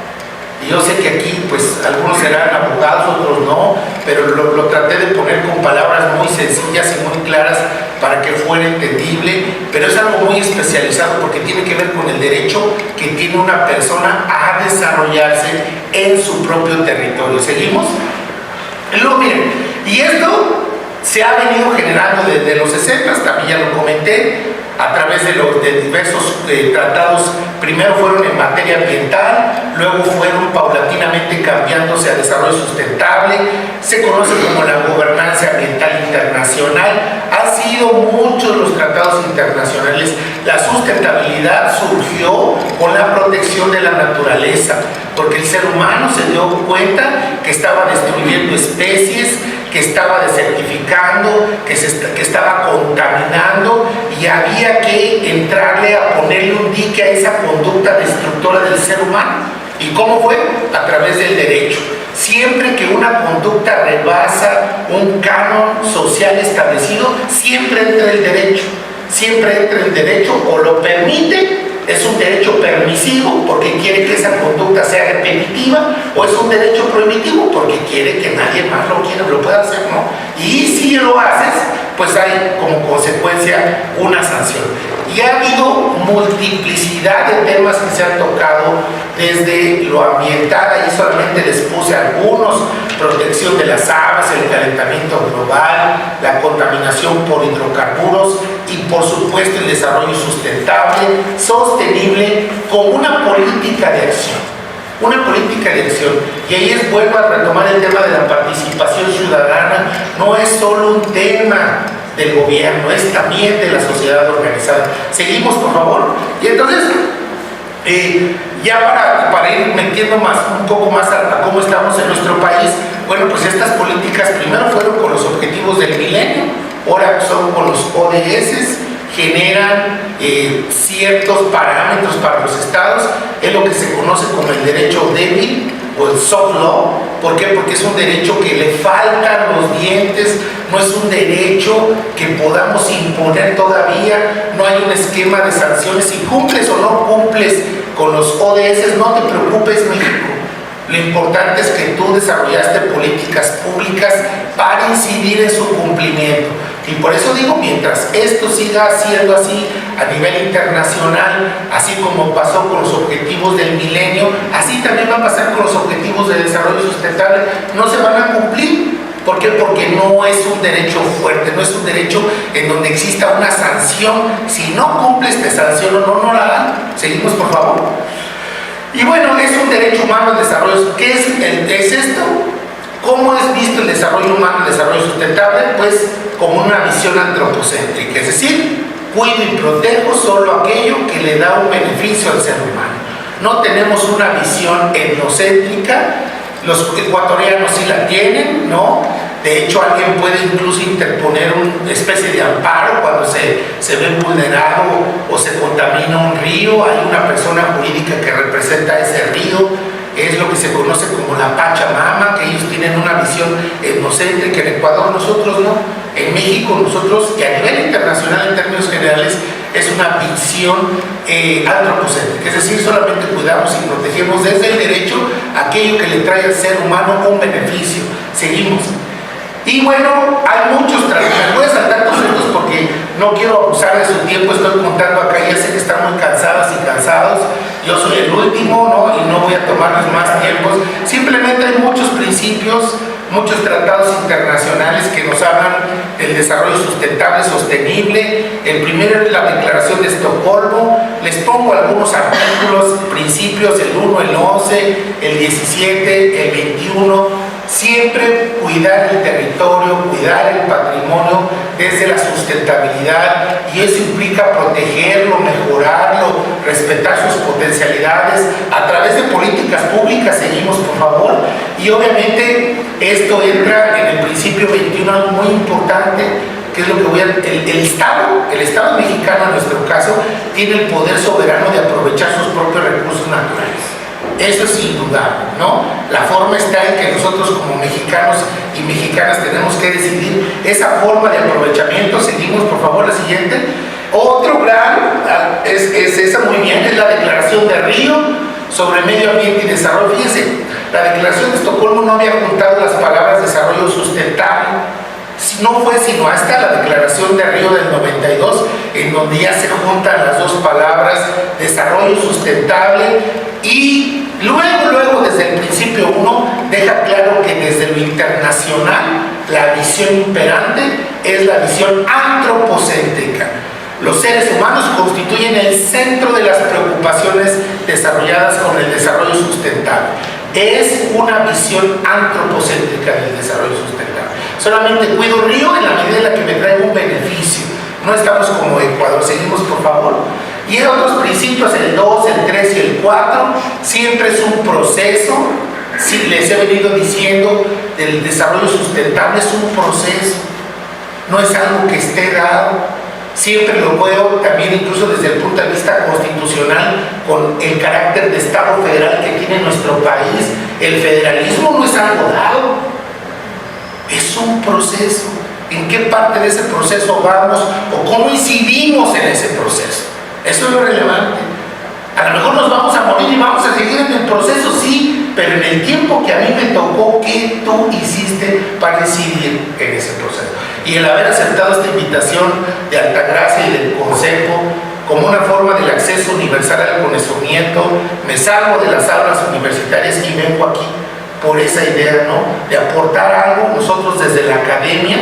Y yo sé que aquí, pues, algunos serán abogados, otros no, pero lo traté de poner con palabras muy sencillas y muy claras para que fuera entendible, pero es algo muy especializado porque tiene que ver con el derecho que tiene una persona a desarrollarse en su propio territorio. ¿Seguimos? Y luego, miren, y esto se ha venido generando desde los 60, también ya lo comenté, a través de diversos tratados. Primero fueron en materia ambiental, luego fueron paulatinamente cambiándose a desarrollo sustentable, se conoce como la gobernanza ambiental internacional. Ha sido sido muchos los tratados internacionales. La sustentabilidad surgió con la protección de la naturaleza, porque el ser humano se dio cuenta que estaba destruyendo especies, que estaba desertificando, que estaba contaminando, y había que entrarle a ponerle un dique a esa conducta destructora del ser humano. ¿Y cómo fue? A través del derecho. Siempre que una conducta rebasa un canon social establecido, siempre entra el derecho. Siempre entra el derecho, o lo permite, es un derecho permisivo porque quiere que esa conducta sea repetitiva, o es un derecho prohibitivo porque quiere que nadie más lo pueda hacer, ¿no? Y si lo haces, pues hay como consecuencia una sanción. Y ha habido multiplicidad de temas que se han tocado desde lo ambiental, ahí solamente les puse algunos: protección de las aves, el calentamiento global, la contaminación por hidrocarburos y por supuesto el desarrollo sustentable, sostenible, con una política de acción. Una política de acción. Y ahí vuelvo a retomar el tema de la participación ciudadana. No es solo un tema del gobierno, es también de la sociedad organizada. Seguimos, por favor. Y entonces, ya para ir metiendo un poco más a cómo estamos en nuestro país, bueno, pues estas políticas primero fueron con los objetivos del milenio, ahora son con los ODS, generan ciertos parámetros para los estados, es lo que se conoce como el derecho débil o el soft law. ¿Por qué? Porque es un derecho que le faltan los dientes, no es un derecho que podamos imponer todavía, no hay un esquema de sanciones. Si cumples o no cumples con los ODS, no te preocupes, México. Lo importante es que tú desarrollaste políticas públicas para incidir en su cumplimiento. Y por eso digo, mientras esto siga siendo así a nivel internacional, así como pasó con los objetivos del milenio, así también va a pasar con los objetivos de desarrollo sustentable. No se van a cumplir. ¿Por qué? Porque no es un derecho fuerte, no es un derecho en donde exista una sanción. Si no cumples, te sanciono, no la dan. Seguimos, por favor. Y bueno, es un derecho humano el desarrollo. ¿Qué es esto? ¿Cómo es visto el desarrollo humano, el desarrollo sustentable? Pues como una visión antropocéntrica, es decir, cuido y protejo solo aquello que le da un beneficio al ser humano. No tenemos una visión etnocéntrica. Los ecuatorianos sí la tienen, ¿no? De hecho, alguien puede incluso interponer una especie de amparo cuando se ve vulnerado o se contamina un río. Hay una persona jurídica que representa ese río. Es lo que se conoce como la Pachamama, que ellos tienen una visión etnocéntrica. En Ecuador nosotros no. En México nosotros, y a nivel internacional en términos generales, es una visión antropocéntrica. Es decir, solamente cuidamos y protegemos desde el derecho aquello que le trae al ser humano un beneficio. Seguimos. Y bueno, hay muchos tratados. Me voy a saltar todos estos porque no quiero abusar de su tiempo. Estoy contando acá, ya sé que están muy cansadas y cansados. Yo soy el último, ¿no? Y no voy a tomarles más tiempos. Simplemente hay muchos principios, muchos tratados internacionales que nos hablan del desarrollo sustentable, sostenible. El primero es la Declaración de Estocolmo. Les pongo algunos artículos, principios, el 1, el 11, el 17, el 21. Siempre cuidar el territorio, cuidar el patrimonio desde la sustentabilidad, y eso implica protegerlo, mejorarlo, respetar sus potencialidades a través de políticas públicas. Seguimos, por favor. Y obviamente esto entra en el principio 21, algo muy importante, que es lo que voy a... El Estado mexicano, en nuestro caso, tiene el poder soberano de aprovechar sus propios recursos naturales. Eso es indudable, ¿no? La forma está en que nosotros como mexicanos y mexicanas tenemos que decidir esa forma de aprovechamiento. Seguimos, por favor, la siguiente. Otro gran, es esa muy bien, es la Declaración de Río sobre Medio Ambiente y Desarrollo. Fíjense, la Declaración de Estocolmo no había juntado las palabras desarrollo sustentable. No fue sino hasta la Declaración de Río del 92, en donde ya se juntan las dos palabras, desarrollo sustentable, y luego desde el principio 1 deja claro que desde lo internacional la visión imperante es la visión antropocéntrica. Los seres humanos constituyen el centro de las preocupaciones desarrolladas con el desarrollo sustentable. Es una visión antropocéntrica del desarrollo sustentable. Solamente cuido un río en la medida en la que me trae un beneficio. No estamos como Ecuador. Seguimos, por favor. Y en otros principios, el 2, el 3 y el 4, siempre es un proceso. Si les he venido diciendo, del desarrollo sustentable es un proceso. No es algo que esté dado. Siempre lo veo también incluso desde el punto de vista constitucional con el carácter de Estado federal que tiene nuestro país. El federalismo no es algo dado, es un proceso. ¿En qué parte de ese proceso vamos o cómo incidimos en ese proceso? Eso es lo relevante. A lo mejor nos vamos a morir y vamos a seguir en el proceso, sí, pero en el tiempo que a mí me tocó, ¿qué tú hiciste para incidir en ese proceso? Y el haber aceptado esta invitación de Altagracia y del Consejo como una forma del acceso universal al conocimiento, me salgo de las aulas universitarias y vengo aquí por esa idea, ¿no?, de aportar algo nosotros desde la academia,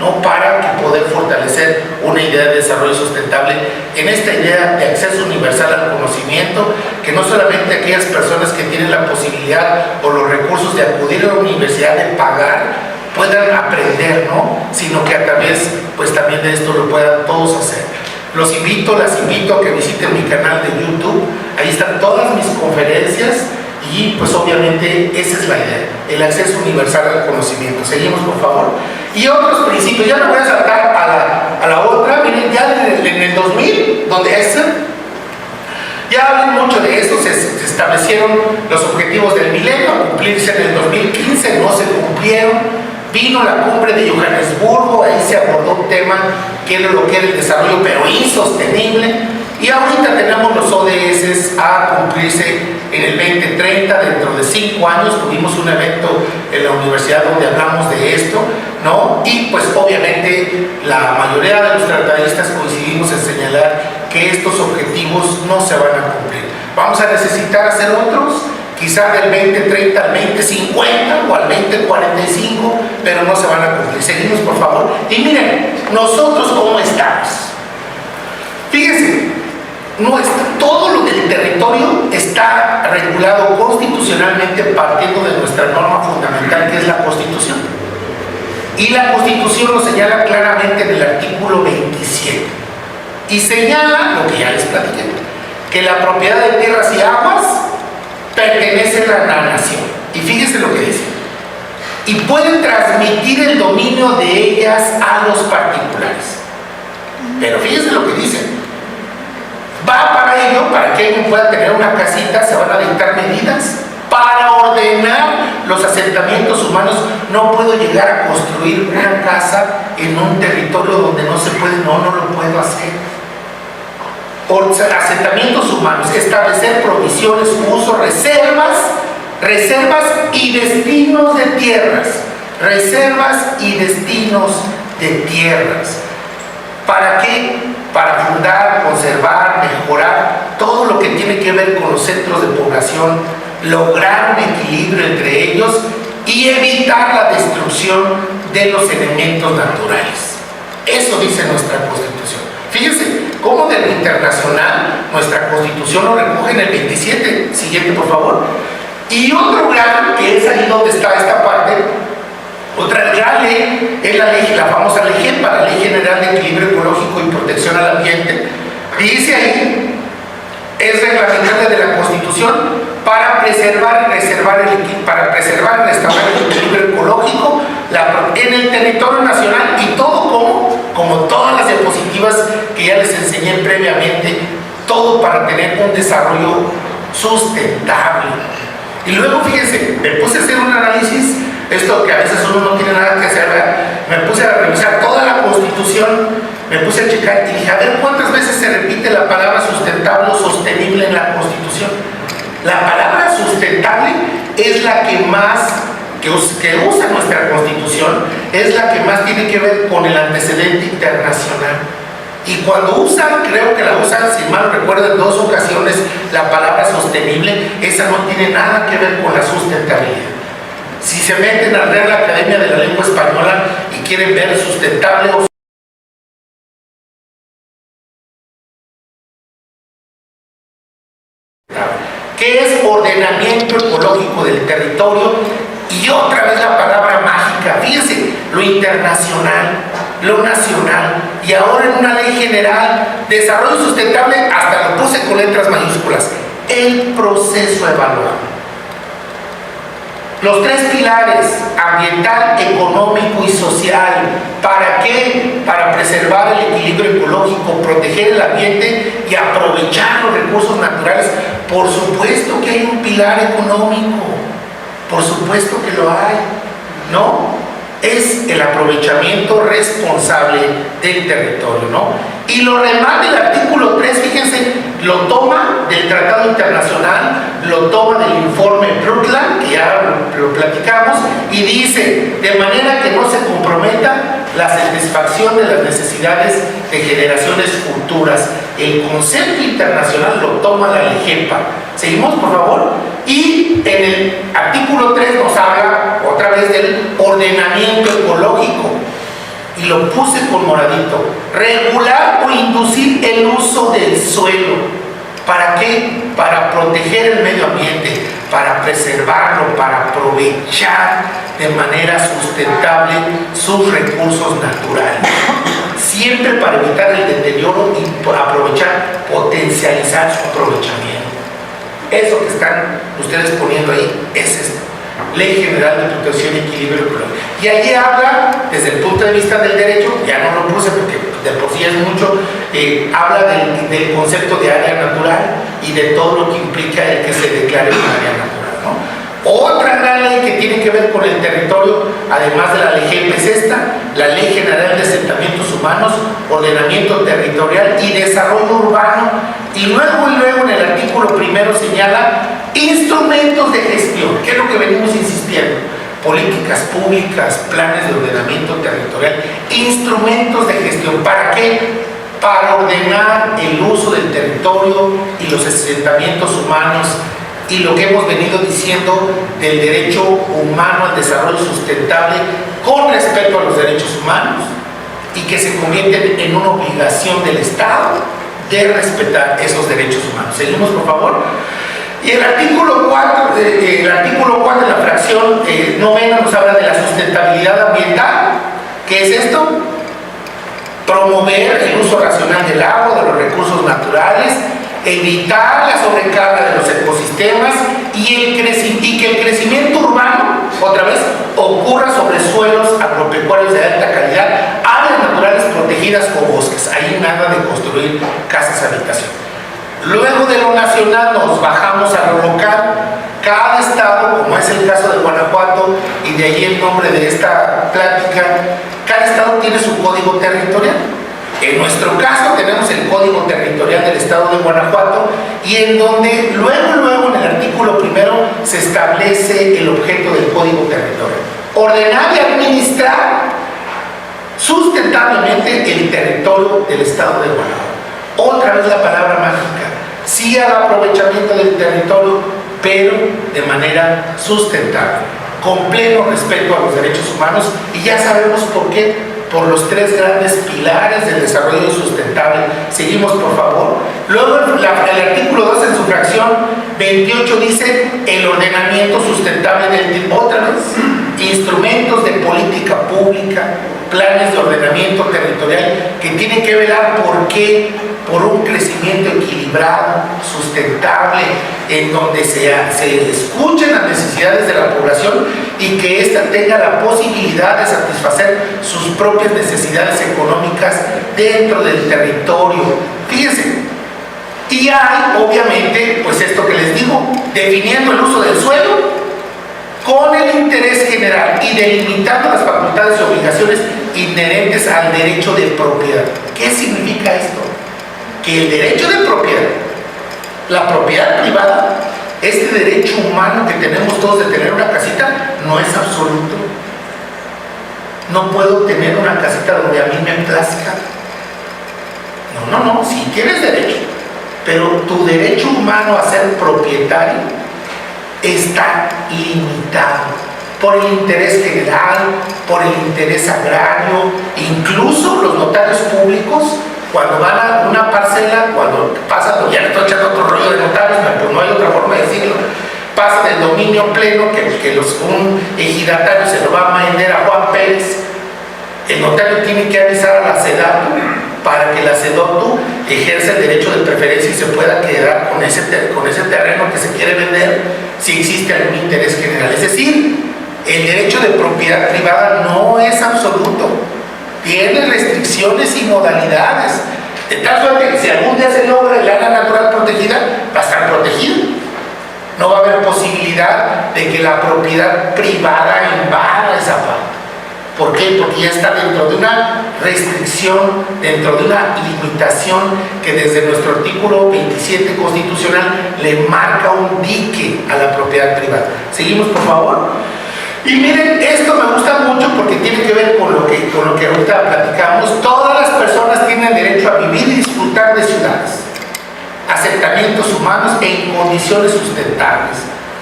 ¿no?, para poder fortalecer una idea de desarrollo sustentable en esta idea de acceso universal al conocimiento, que no solamente aquellas personas que tienen la posibilidad o los recursos de acudir a la universidad, de pagar, puedan aprender, ¿no?, sino que a través, pues también de esto lo puedan todos hacer. Las invito a que visiten mi canal de YouTube. Ahí están todas mis conferencias y pues obviamente esa es la idea, el acceso universal al conocimiento. Seguimos, por favor. Y otros principios, ya me voy a saltar a la otra. Miren, ya en el 2000, donde ya hablé mucho de eso, se establecieron los objetivos del milenio, a cumplirse en el 2015, no se cumplieron. Vino la cumbre de Johannesburgo, ahí se abordó un tema que era lo que era el desarrollo, pero insostenible. Y ahorita tenemos los ODS a cumplirse en el 2030, dentro de 5 años. Tuvimos un evento en la universidad donde hablamos de esto, ¿no? Y pues obviamente la mayoría de los tratadistas coincidimos en señalar que estos objetivos no se van a cumplir. Vamos a necesitar hacer otros, quizá del 2030 al 2050 o al 2045, pero no se van a cumplir. Seguimos, por favor. Y miren, nosotros cómo estamos. Fíjense, todo lo del territorio está regulado constitucionalmente partiendo de nuestra norma fundamental, que es la Constitución. Y la Constitución lo señala claramente en el artículo 27. Y señala lo que ya les platiqué, que la propiedad de tierras y aguas pertenece a la nación. Y fíjense lo que dice: y pueden transmitir el dominio de ellas a los particulares. Pero fíjense lo que dice: va para ello, para que alguien pueda tener una casita, se van a dictar medidas para ordenar los asentamientos humanos. No puedo llegar a construir una casa en un territorio donde no se puede, no lo puedo hacer. Por asentamientos humanos, establecer provisiones, uso, reservas y destinos de tierras. Reservas y destinos de tierras. ¿Para qué? Para fundar, conservar, mejorar todo lo que tiene que ver con los centros de población, lograr un equilibrio entre ellos y evitar la destrucción de los elementos naturales. Eso dice nuestra Constitución. Fíjense cómo de lo internacional nuestra Constitución lo recoge en el 27. Siguiente, por favor. Y otro gran, que es ahí donde está esta parte, otra gran ley es la famosa ley GEPA, la Ley General de Equilibrio Ecológico y Protección al Ambiente. Dice ahí, es reglamentaria de la Constitución para preservar y restaurar el equilibrio ecológico en el territorio nacional, y todo como todas las diapositivas que ya les enseñé previamente, todo para tener un desarrollo sustentable. Y luego fíjense, me puse a hacer un análisis, esto que a veces uno no tiene nada que hacer, ¿verdad? Me puse a revisar toda la Constitución, me puse a checar y dije, a ver cuántas veces se repite la palabra sustentable o sostenible en la Constitución. La palabra sustentable es la que más, que usa nuestra Constitución, es la que más tiene que ver con el antecedente internacional. Y cuando usan, creo que la usan, si mal recuerdo, en 2 ocasiones, la palabra sostenible, esa no tiene nada que ver con la sustentabilidad. Si se meten a leer la Academia de la Lengua Española y quieren ver sustentable o ¿qué es ordenamiento ecológico del territorio? Y otra vez la palabra mágica. Fíjense, lo internacional, lo nacional, y ahora en una ley general, desarrollo sustentable, hasta lo puse con letras mayúsculas, el proceso evaluado. Los tres pilares, ambiental, económico y social. ¿Para qué? Para preservar el equilibrio ecológico, proteger el ambiente y aprovechar los recursos naturales. Por supuesto que hay un pilar económico, por supuesto que lo hay, ¿no? Es el aprovechamiento responsable del territorio, ¿no? Y lo remata el artículo 3, fíjense, lo toma del Tratado Internacional, lo toma del informe Brundtland, que ya lo platicamos, y dice, de manera que no se comprometa la satisfacción de las necesidades de generaciones futuras. El concepto internacional lo toma la LEGEPA. Seguimos, por favor. Y en el artículo 3 nos habla otra vez del ordenamiento ecológico. Y lo puse con moradito. Regular o inducir el uso del suelo. ¿Para qué? Para proteger el medio ambiente, para preservarlo, para aprovechar de manera sustentable sus recursos naturales. Siempre para evitar el deterioro y por aprovechar, potencializar su aprovechamiento. Eso que están ustedes poniendo ahí es esto. Ley General de Protección y Equilibrio Ecológico. Y allí habla, desde el punto de vista del derecho, ya no lo puse porque de por sí es mucho, habla del concepto de área natural y de todo lo que implica el que se declare un área natural, ¿no? Otra gran ley que tiene que ver con el territorio, además de la LEGEPA, es esta, la Ley General de Asentamientos Humanos, Ordenamiento Territorial y Desarrollo Urbano, y luego en el artículo primero señala instrumentos de gestión, que es lo que venimos insistiendo, políticas públicas, planes de ordenamiento territorial, instrumentos de gestión. ¿Para qué? Para ordenar el uso del territorio y los asentamientos humanos y lo que hemos venido diciendo del derecho humano al desarrollo sustentable con respecto a los derechos humanos y que se convierten en una obligación del Estado de respetar esos derechos humanos. Seguimos, por favor. Y el artículo 4 en la fracción novena nos habla de la sustentabilidad ambiental. ¿Qué es esto? Promover el uso racional del agua, de los recursos naturales, evitar la sobrecarga de los ecosistemas y que el crecimiento urbano, otra vez, ocurra sobre suelos agropecuarios de alta calidad, áreas naturales protegidas o bosques. Ahí nada de construir casas habitación. Luego de lo nacional nos bajamos a lo local. Cada estado, como es el caso de Guanajuato, y de ahí el nombre de esta plática, cada estado tiene su código territorial. En nuestro caso tenemos el Código Territorial del Estado de Guanajuato, y en donde luego en el artículo primero se establece el objeto del Código Territorial: ordenar y administrar sustentablemente el territorio del Estado de Guanajuato. Otra vez la palabra mágica: sí al aprovechamiento del territorio, pero de manera sustentable, con pleno respeto a los derechos humanos, y ya sabemos por qué. Por los tres grandes pilares del desarrollo sustentable. Seguimos, por favor. Luego el artículo 2 en su fracción 28 dice el ordenamiento sustentable del otra vez, instrumentos de política pública, planes de ordenamiento territorial que tienen que velar por un crecimiento equilibrado, sustentable, en donde se escuchen las necesidades de la población y que ésta tenga la posibilidad de satisfacer sus propias necesidades económicas dentro del territorio. Fíjense, y hay obviamente, pues esto que les digo, definiendo el uso del suelo con el interés general y delimitando las facultades y obligaciones inherentes al derecho de propiedad. ¿Qué significa esto? Que el derecho de propiedad, la propiedad privada, este derecho humano que tenemos todos de tener una casita, no es absoluto. No puedo tener una casita donde a mí me plazca. No, sí tienes derecho, pero tu derecho humano a ser propietario está limitado por el interés general, por el interés agrario. Incluso los notarios públicos, cuando van a una parcela, cuando pasan, ya le estoy echando otro rollo de notarios, pero no hay otra forma de decirlo, pasan del dominio pleno, que un ejidatario se lo va a vender a Juan Pérez El notario tiene que avisar a la SEDATU para que la SEDATU ejerza el derecho de preferencia y se pueda quedar con ese terreno que se quiere vender si existe algún interés general. Es decir, el derecho de propiedad privada no es absoluto, tiene restricciones y modalidades, de tal suerte que si algún día se logra el área natural protegida, va a estar protegida. No va a haber posibilidad de que la propiedad privada invada esa parte. ¿Por qué? Porque ya está dentro de una restricción, dentro de una limitación que desde nuestro artículo 27 constitucional le marca un dique a la propiedad privada. Seguimos, por favor. Y miren, esto me gusta mucho porque tiene que ver con lo que ahorita platicamos. Todas las personas tienen derecho a vivir y disfrutar de ciudades, asentamientos humanos en condiciones sustentables,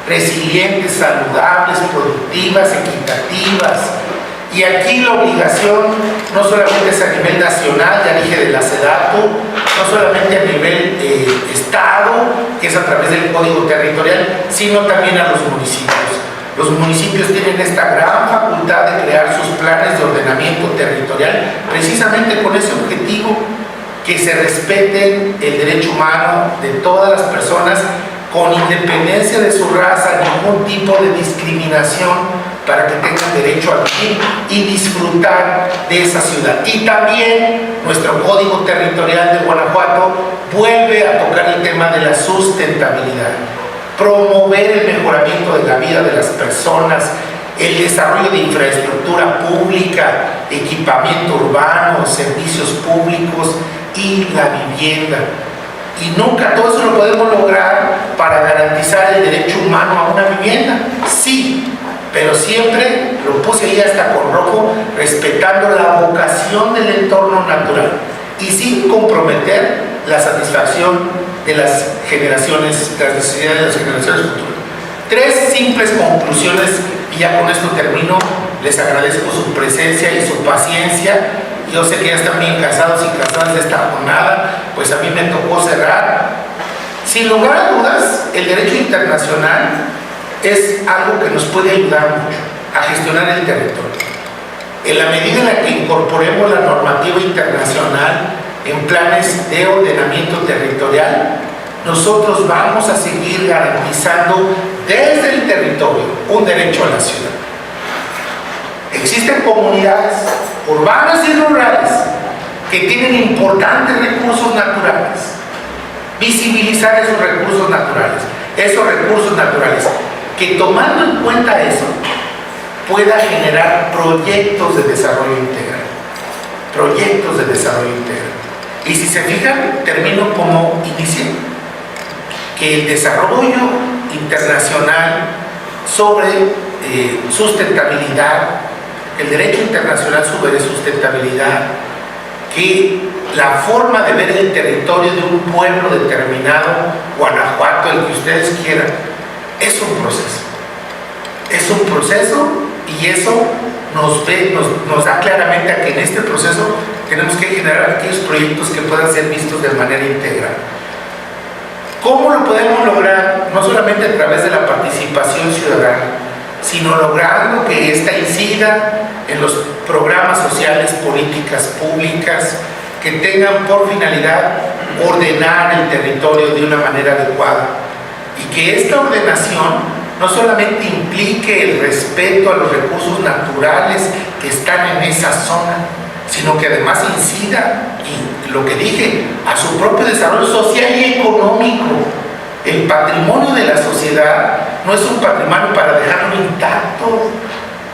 resilientes, saludables, productivas, equitativas. Y aquí la obligación no solamente es a nivel nacional, ya dije de la SEDATU, no solamente a nivel Estado, que es a través del Código Territorial, sino también a los municipios. Los municipios tienen esta gran facultad de crear sus planes de ordenamiento territorial, precisamente con ese objetivo, que se respete el derecho humano de todas las personas, con independencia de su raza, ningún tipo de discriminación, para que tengan derecho a vivir y disfrutar de esa ciudad. Y también nuestro Código Territorial de Guanajuato vuelve a tocar el tema de la sustentabilidad, promover el mejoramiento de la vida de las personas, el desarrollo de infraestructura pública, equipamiento urbano, servicios públicos y la vivienda. Y nunca todo eso lo podemos lograr para garantizar el derecho humano a una vivienda. Sí, pero siempre, lo puse ahí hasta con rojo, respetando la vocación del entorno natural y sin comprometer la satisfacción de las generaciones, las necesidades de las generaciones futuras. Tres simples conclusiones y ya con esto termino. Les agradezco su presencia y su paciencia. Yo sé que ya están bien cansados y cansadas de esta jornada, pues a mí me tocó cerrar. Sin lugar a dudas, el derecho internacional es algo que nos puede ayudar mucho a gestionar el territorio. En la medida en la que incorporemos la normativa internacional en planes de ordenamiento territorial, nosotros vamos a seguir garantizando desde el territorio un derecho a la ciudad. Existen comunidades urbanas y rurales que tienen importantes recursos naturales. Visibilizar esos recursos naturales, que tomando en cuenta eso, pueda generar proyectos de desarrollo integral. Y si se fijan, termino como inicié, que el desarrollo internacional sobre sustentabilidad, el derecho internacional sobre sustentabilidad, que la forma de ver el territorio de un pueblo determinado, Guanajuato, el que ustedes quieran, es un proceso y eso nos da claramente a que en este proceso tenemos que generar aquellos proyectos que puedan ser vistos de manera integral. ¿Cómo lo podemos lograr? No solamente a través de la participación ciudadana, sino logrando que ésta incida en los programas sociales, políticas públicas, que tengan por finalidad ordenar el territorio de una manera adecuada. Y que esta ordenación no solamente implique el respeto a los recursos naturales que están en esa zona, sino que además incida, y lo que dije, a su propio desarrollo social y económico. El patrimonio de la sociedad no es un patrimonio para dejarlo intacto.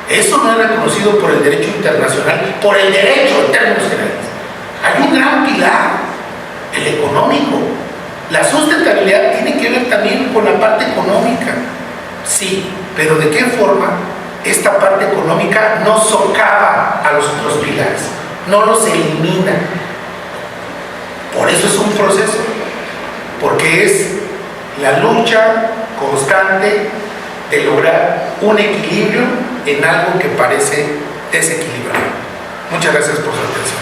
Eso no es reconocido por el derecho internacional, por el derecho en términos generales. Hay un gran pilar, el económico. La sustentabilidad tiene que ver también con la parte económica. Sí, pero ¿de qué forma esta parte económica no socava a los otros pilares? No los elimina. Por eso es un proceso, porque es la lucha constante de lograr un equilibrio en algo que parece desequilibrado. Muchas gracias por su atención.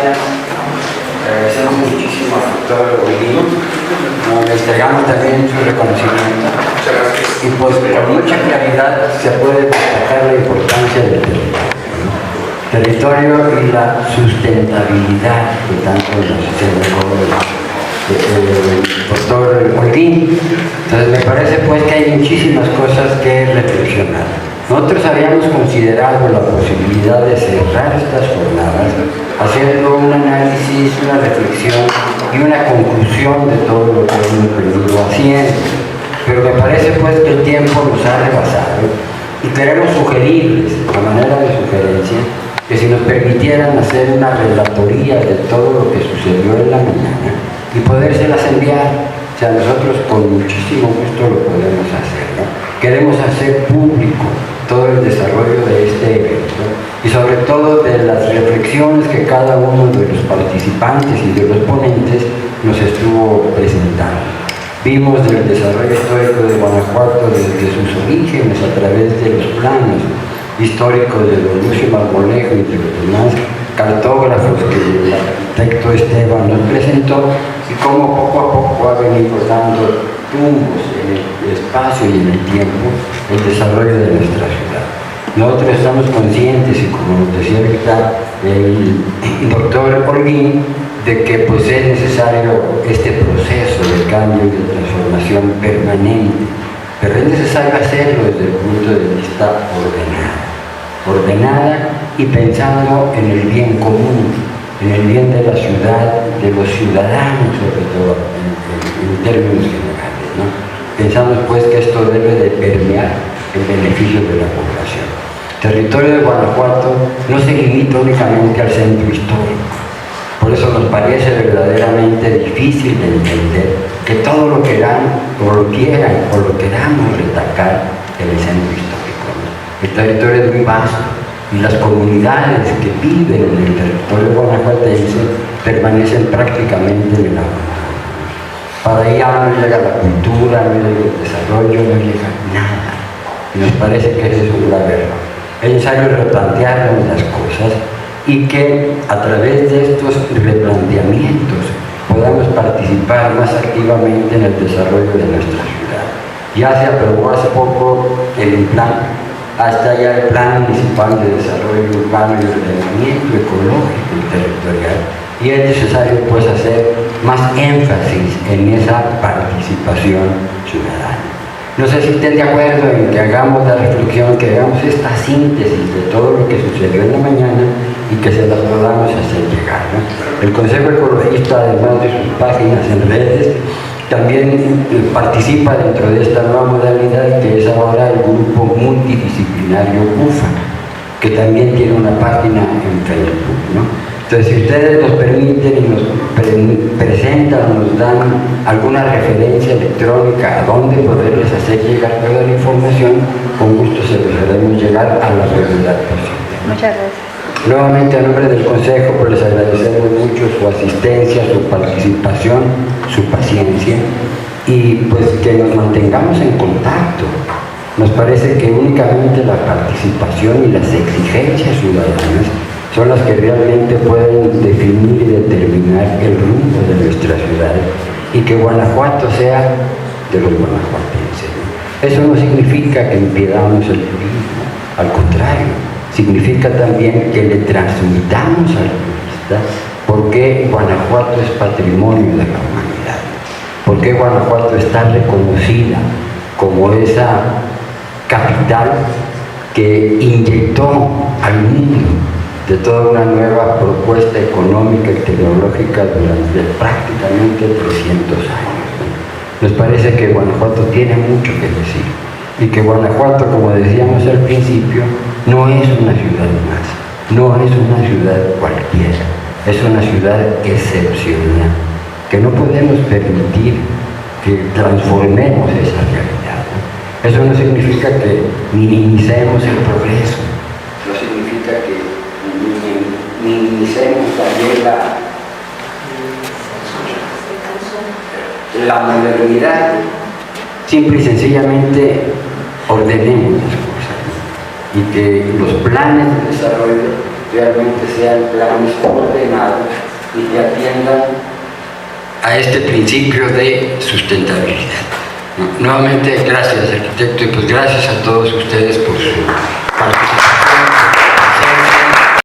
gracias. Agradecemos muchísimo al doctor Olguín. Le entregamos también su reconocimiento. Y pues con mucha claridad se puede destacar la importancia del territorio y la sustentabilidad que tanto nos enseñó el doctor Olguín. Entonces me parece pues que hay muchísimas cosas que reflexionar. Nosotros habíamos considerado la posibilidad de cerrar estas jornadas haciendo un análisis, una reflexión y una conclusión de todo lo que hemos venido haciendo. Pero me parece pues que el tiempo nos ha rebasado y queremos sugerirles, a manera de sugerencia, que si nos permitieran hacer una relatoría de todo lo que sucedió en la mañana y podérselas enviar, o sea, nosotros con muchísimo gusto lo podemos hacer, ¿no? Queremos hacer público todo el desarrollo de este evento y sobre todo de las reflexiones que cada uno de los participantes y de los ponentes nos estuvo presentando. Vimos del desarrollo histórico de Guanajuato desde sus orígenes a través de los planos históricos de don Lucio Marmolejo y de los demás cartógrafos que el arquitecto Esteban nos presentó y cómo poco a poco ha venido dando tumbos en el espacio y en el tiempo el desarrollo de nuestra ciudad. Nosotros estamos conscientes, y como nos decía ahorita el doctor Olguín, de que pues es necesario este proceso de cambio y de transformación permanente, pero es necesario hacerlo desde el punto de vista ordenada y pensando en el bien común, en el bien de la ciudad, de los ciudadanos sobre todo, en términos generales, ¿no? Pensamos pues que esto debe de permear el beneficio de la población. El territorio de Guanajuato no se limita únicamente al centro histórico. Por eso nos parece verdaderamente difícil de entender que todo lo quieran o lo queramos retacar en el centro histórico, ¿no? El territorio es muy vasto y las comunidades que viven en el territorio guanajuatense permanecen prácticamente en el abandono. Para allá no llega la cultura, no llega el desarrollo, no llega nada. Y nos parece que ese es un grave error. Es necesario replantearnos las cosas y que a través de estos replanteamientos podamos participar más activamente en el desarrollo de nuestra ciudad. Ya se aprobó hace poco el plan, hasta ya el Plan Municipal de Desarrollo Urbano y Ordenamiento Ecológico y Territorial, y es necesario pues hacer más énfasis en esa participación ciudadana. No sé si estén de acuerdo en que hagamos la reflexión, que hagamos esta síntesis de todo lo que sucedió en la mañana y que se las podamos hacer llegar, ¿no? El Consejo Ecologista, además de sus páginas en redes, también participa dentro de esta nueva modalidad que es ahora el grupo multidisciplinario UFA, que también tiene una página en Facebook, ¿no? Entonces, si ustedes nos permiten y nos presentan, nos dan alguna referencia electrónica a dónde poderles hacer llegar toda la información, con gusto se los haremos llegar a la brevedad posible. Muchas gracias. Nuevamente, a nombre del Consejo, pues les agradecemos mucho su asistencia, su participación, su paciencia y pues que nos mantengamos en contacto. Nos parece que únicamente la participación y las exigencias ciudadanas son las que realmente pueden definir y determinar el rumbo de nuestra ciudad y que Guanajuato sea de los guanajuatenses. Eso no significa que impidamos el turismo, al contrario, significa también que le transmitamos al turista por qué Guanajuato es patrimonio de la humanidad, por qué Guanajuato está reconocida como esa capital que inyectó al mundo de toda una nueva propuesta económica y tecnológica durante prácticamente 300 años. Nos parece que Guanajuato tiene mucho que decir y que Guanajuato, como decíamos al principio, no es una ciudad más, no es una ciudad cualquiera, es una ciudad excepcional, que no podemos permitir que transformemos esa realidad, ¿no? Eso no significa que minimicemos el progreso, no significa que minimicemos también la modernidad, simple y sencillamente ordenemos las cosas y que los planes de desarrollo realmente sean planes ordenados y que atiendan a este principio de sustentabilidad. Nuevamente, gracias, arquitecto, y pues gracias a todos ustedes por su participación.